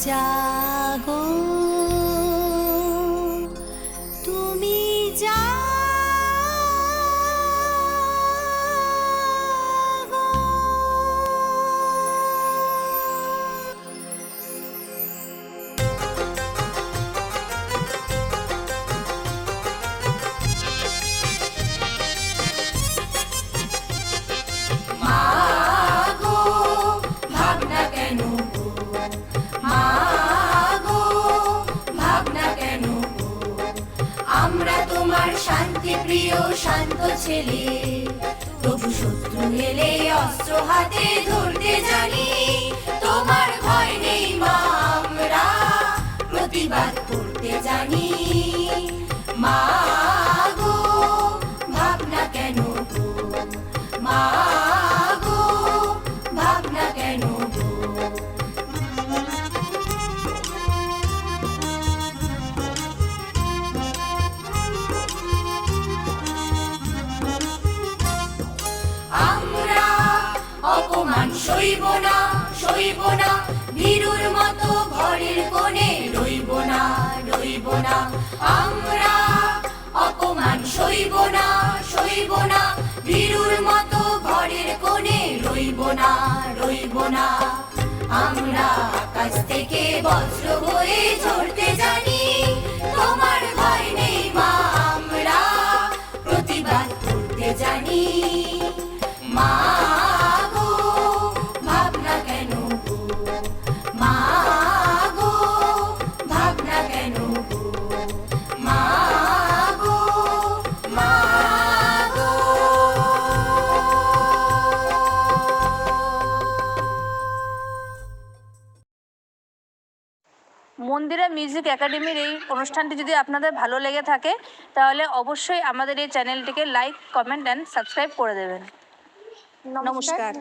জাগো তুমি জাগো। মাগো ভাবনা কেন গো, মাগো ভাবনা কেন গো, আমরা তোমার শান্তি প্রিয় শান্ত ছেলে, তবু শত্রু এলে অস্ত্র হাতে ধরতে জানি, তোমার ভয় নেই মা, আমরা প্রতিবাদ করতে জানি। মাগো ভাবনা কেন গো, মাগো ভাবনা কেন গো। আমরা অপমান সইব না, সইব না, ভীরুর মতো ঘরের কোণে রইব না, রইব না। আমরা অপমান সইব না, সইব না, ভীরুর মতো ঘরের কোণে রইব না, রইব না। আমরা আকাশ থেকে বজ্র হয়ে ঝরতে জানি, তোমার ভয় নেই মা, আমরা প্রতিবাদ করতে জানি। মাগো ভাবনা কেন গো, মাগো ভাবনা কেন গো, মাগো মাগো। মন্দিরা মিউজিক একাডেমির এই অনুষ্ঠানটি যদি আপনাদের ভালো লেগে থাকে তাহলে অবশ্যই আমাদের এই চ্যানেলটিকে লাইক, কমেন্ট অ্যান্ড সাবস্ক্রাইব করে দেবেন। নমস্কার।